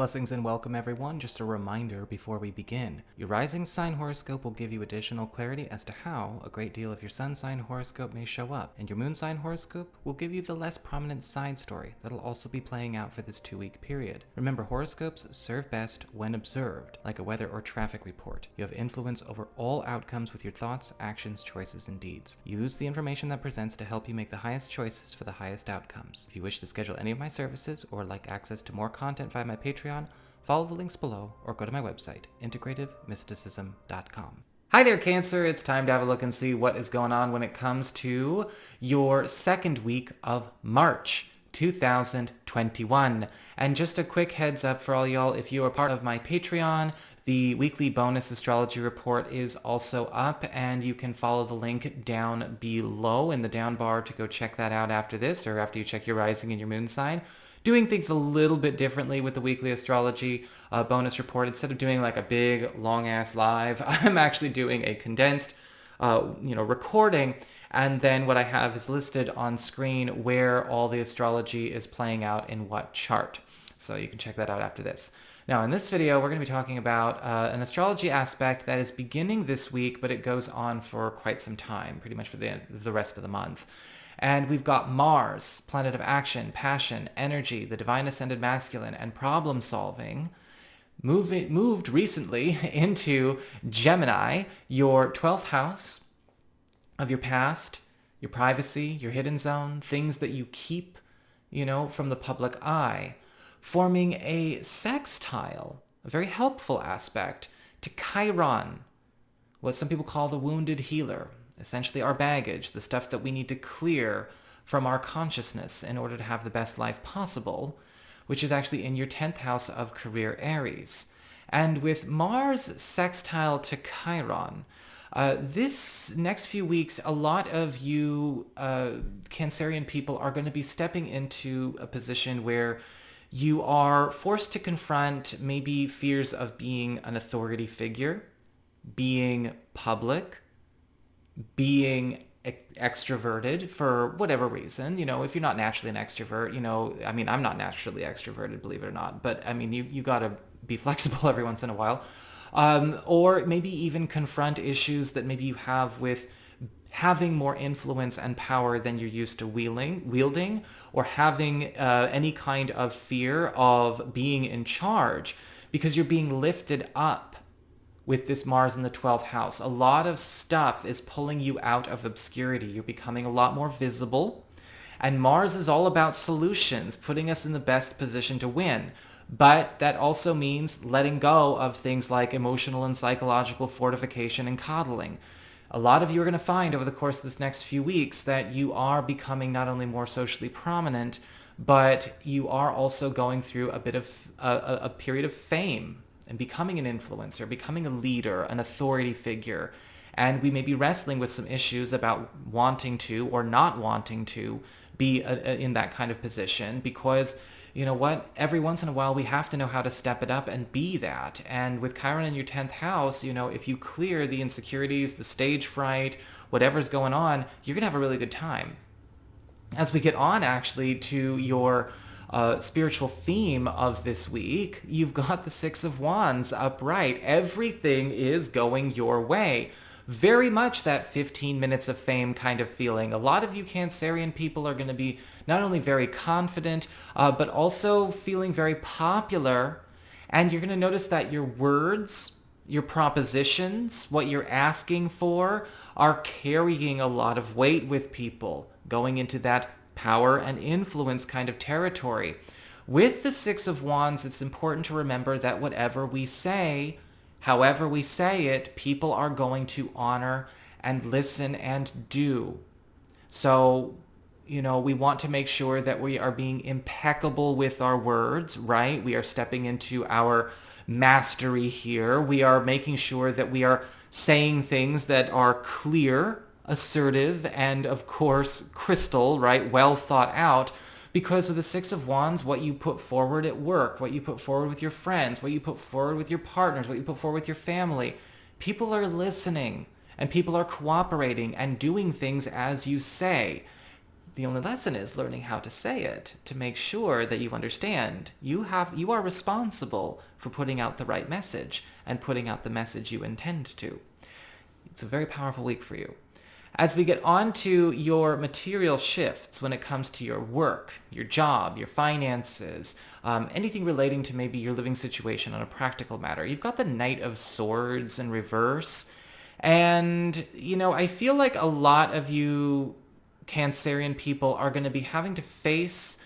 Blessings and welcome everyone. Just a reminder before we begin. Your rising sign horoscope will give you additional clarity as to how a great deal of your sun sign horoscope may show up, and your moon sign horoscope will give you the less prominent side story that'll also be playing out for this 2-week period. Remember, horoscopes serve best when observed, like a weather or traffic report. You have influence over all outcomes with your thoughts, actions, choices, and deeds. Use the information that presents to help you make the highest choices for the highest outcomes. If you wish to schedule any of my services or like access to more content via my Patreon, follow the links below or go to my website, integrativemysticism.com. Hi there, Cancer. It's time to have a look and see what is going on when it comes to your second week of March 2021. And just a quick heads up for all y'all, if you are part of my Patreon, the weekly bonus astrology report is also up, and you can follow the link down below in the down bar to go check that out after this, or after you check your rising and your moon sign. Doing things a little bit differently with the weekly astrology bonus report. Instead of doing like a big long ass live, I'm actually doing a condensed recording, and then what I have is listed on screen where all the astrology is playing out in what chart. So you can check that out after this. Now in this video, we're going to be talking about an astrology aspect that is beginning this week, but it goes on for quite some time, pretty much for the rest of the month. And we've got Mars, planet of action, passion, energy, the divine ascended masculine, and problem solving, moved recently into Gemini, your 12th house of your past, your privacy, your hidden zone, things that you keep, from the public eye, forming a sextile, a very helpful aspect to Chiron, what some people call the wounded healer. Essentially our baggage, the stuff that we need to clear from our consciousness in order to have the best life possible, which is actually in your 10th house of career Aries. And with Mars sextile to Chiron, this next few weeks, a lot of you Cancerian people are going to be stepping into a position where you are forced to confront maybe fears of being an authority figure, being public, being extroverted for whatever reason. If you're not naturally an extrovert, I'm not naturally extroverted, believe it or not, but you got to be flexible every once in a while. Or maybe even confront issues that maybe you have with having more influence and power than you're used to wielding, or having any kind of fear of being in charge because you're being lifted up with this Mars in the 12th house. A lot of stuff is pulling you out of obscurity. You're becoming a lot more visible. And Mars is all about solutions, putting us in the best position to win. But that also means letting go of things like emotional and psychological fortification and coddling. A lot of you are going to find over the course of this next few weeks that you are becoming not only more socially prominent, but you are also going through a bit of a period of fame and becoming an influencer, becoming a leader, an authority figure. And we may be wrestling with some issues about wanting to or not wanting to be in that kind of position, because you know what? Every once in a while, we have to know how to step it up and be that. And with Chiron in your 10th house, if you clear the insecurities, the stage fright, whatever's going on, you're going to have a really good time. As we get on actually to your spiritual theme of this week, you've got the Six of Wands upright. Everything is going your way. Very much that 15 minutes of fame kind of feeling. A lot of you Cancerian people are going to be not only very confident, but also feeling very popular. And you're going to notice that your words, your propositions, what you're asking for, are carrying a lot of weight with people, going into that power and influence kind of territory. With the Six of Wands, it's important to remember that whatever we say, however we say it, people are going to honor and listen and do. So, we want to make sure that we are being impeccable with our words, right? We are stepping into our mastery here. We are making sure that we are saying things that are clear, assertive, and of course crystal, right? Well thought out. Because with the Six of Wands, what you put forward at work, what you put forward with your friends, what you put forward with your partners, what you put forward with your family, people are listening and people are cooperating and doing things as you say. The only lesson is learning how to say it to make sure that you understand. You are responsible for putting out the right message and putting out the message you intend to. It's a very powerful week for you. As we get on to your material shifts when it comes to your work, your job, your finances, anything relating to maybe your living situation on a practical matter, you've got the Knight of Swords in reverse. And, I feel like a lot of you Cancerian people are going to be having to face,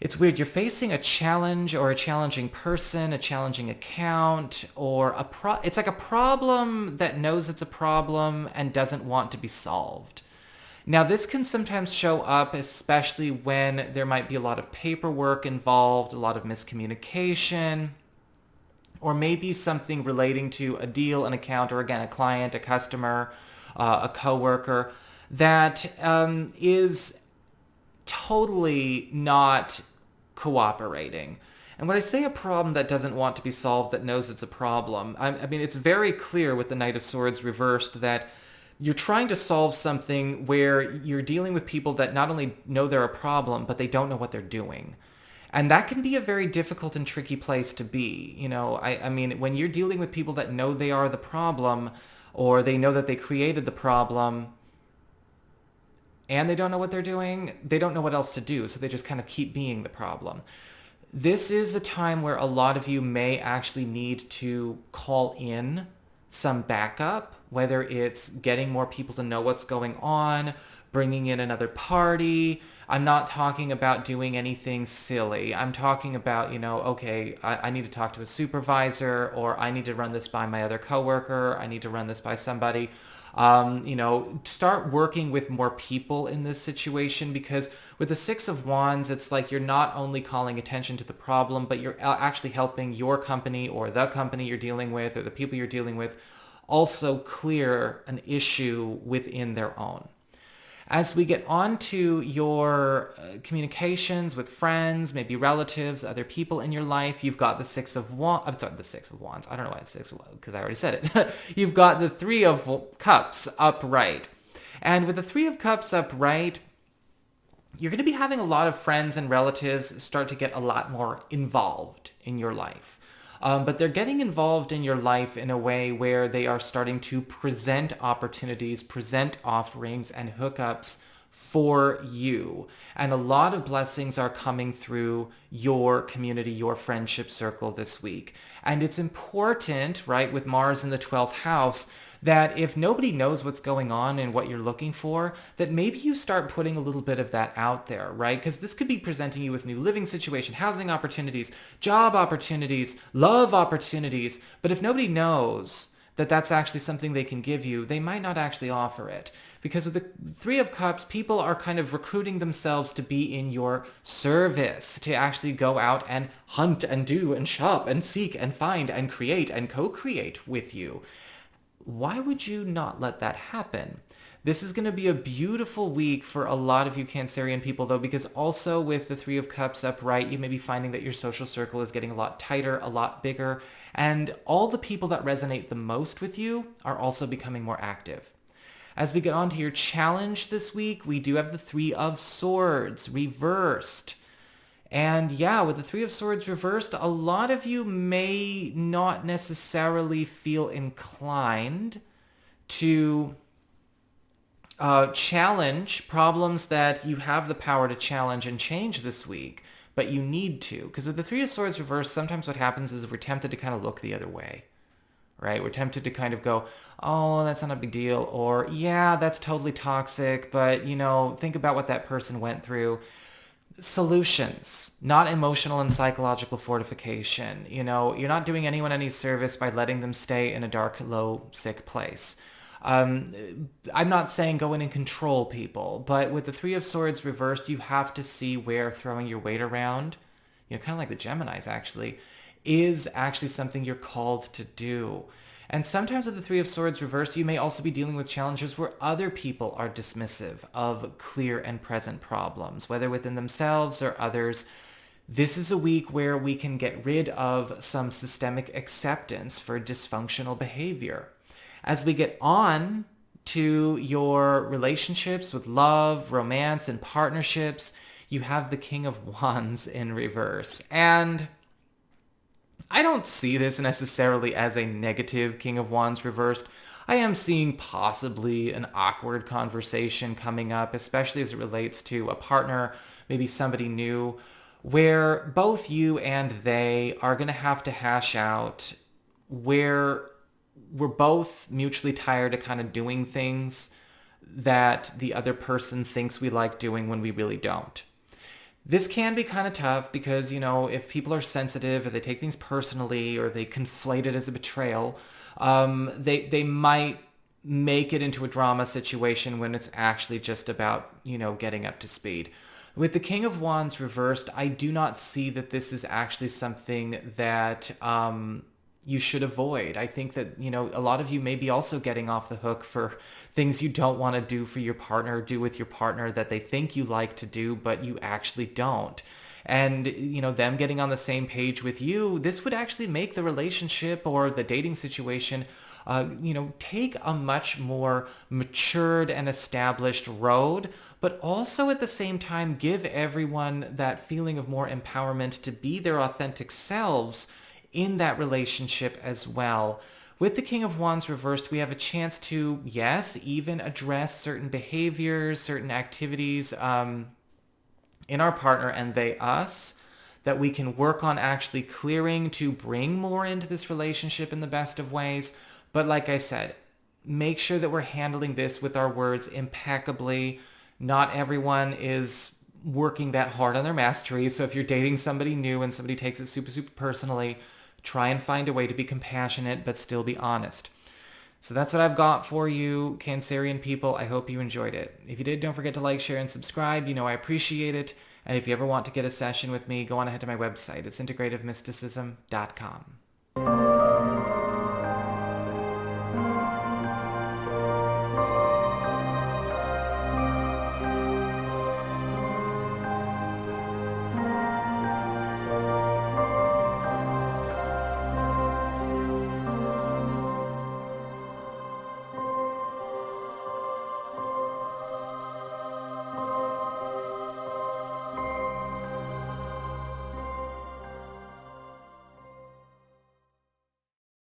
it's weird, you're facing a challenge or a challenging person, a challenging account, or it's like a problem that knows it's a problem and doesn't want to be solved. Now, this can sometimes show up, especially when there might be a lot of paperwork involved, a lot of miscommunication, or maybe something relating to a deal, an account, or again, a client, a customer, a coworker, that is totally not cooperating. And when I say a problem that doesn't want to be solved, that knows it's a problem, I mean, it's very clear with the Knight of Swords reversed that you're trying to solve something where you're dealing with people that not only know they're a problem, but they don't know what they're doing. And that can be a very difficult and tricky place to be. I mean, when you're dealing with people that know they are the problem, or they know that they created the problem, and they don't know what they're doing, they don't know what else to do, so they just kind of keep being the problem. This is a time where a lot of you may actually need to call in some backup, whether it's getting more people to know what's going on, bringing in another party. I'm not talking about doing anything silly. I'm talking about, okay, I need to talk to a supervisor, or I need to run this by my other coworker. I need to run this by somebody. Start working with more people in this situation, because with the Six of Wands, it's like you're not only calling attention to the problem, but you're actually helping your company or the company you're dealing with or the people you're dealing with also clear an issue within their own. As we get on to your communications with friends, maybe relatives, other people in your life, you've got the Six of Wands. I'm sorry, the Six of Wands. I don't know why it's Six of Wands, because I already said it. You've got the Three of Cups upright. And with the Three of Cups upright, you're going to be having a lot of friends and relatives start to get a lot more involved in your life. But they're getting involved in your life in a way where they are starting to present opportunities, present offerings and hookups for you. And a lot of blessings are coming through your community, your friendship circle this week. And it's important, right, with Mars in the 12th house, that if nobody knows what's going on and what you're looking for, that maybe you start putting a little bit of that out there, right? Because this could be presenting you with new living situation, housing opportunities, job opportunities, love opportunities. But if nobody knows that that's actually something they can give you, they might not actually offer it. Because with the Three of Cups, people are kind of recruiting themselves to be in your service, to actually go out and hunt and do and shop and seek and find and create and co-create with you. Why would you not let that happen? This is going to be a beautiful week for a lot of you Cancerian people, though, because also with the Three of Cups upright, you may be finding that your social circle is getting a lot tighter, a lot bigger, and all the people that resonate the most with you are also becoming more active. As we get on to your challenge this week, we do have the Three of Swords reversed. And yeah, with the Three of Swords reversed, a lot of you may not necessarily feel inclined to challenge problems that you have the power to challenge and change this week, but you need to. Because with the Three of Swords reversed, sometimes what happens is we're tempted to kind of look the other way, right? We're tempted to kind of go, oh, that's not a big deal, or yeah, that's totally toxic, but think about what that person went through. Solutions, not emotional and psychological fortification. You're not doing anyone any service by letting them stay in a dark, low, sick place. I'm not saying go in and control people, but with the Three of Swords reversed, you have to see where throwing your weight around, kind of like the Geminis actually, is actually something you're called to do. And sometimes with the Three of Swords reversed, you may also be dealing with challenges where other people are dismissive of clear and present problems, whether within themselves or others. This is a week where we can get rid of some systemic acceptance for dysfunctional behavior. As we get on to your relationships with love, romance, and partnerships, you have the King of Wands in reverse. And I don't see this necessarily as a negative King of Wands reversed. I am seeing possibly an awkward conversation coming up, especially as it relates to a partner, maybe somebody new, where both you and they are going to have to hash out where we're both mutually tired of kind of doing things that the other person thinks we like doing when we really don't. This can be kind of tough because, if people are sensitive or they take things personally or they conflate it as a betrayal, they might make it into a drama situation when it's actually just about, getting up to speed. With the King of Wands reversed, I do not see that this is actually something that you should avoid. I think that, a lot of you may be also getting off the hook for things you don't want to do for your partner, do with your partner that they think you like to do, but you actually don't. And, them getting on the same page with you, this would actually make the relationship or the dating situation, take a much more matured and established road, but also at the same time give everyone that feeling of more empowerment to be their authentic selves in that relationship as well. With the King of Wands reversed, we have a chance to, yes, even address certain behaviors, certain activities in our partner and they us that we can work on actually clearing to bring more into this relationship in the best of ways. But like I said, make sure that we're handling this with our words impeccably. Not everyone is working that hard on their mastery. So if you're dating somebody new and somebody takes it super, super personally, try and find a way to be compassionate, but still be honest. So that's what I've got for you, Cancerian people. I hope you enjoyed it. If you did, don't forget to like, share, and subscribe. I appreciate it. And if you ever want to get a session with me, go on ahead to my website. It's integrativemysticism.com.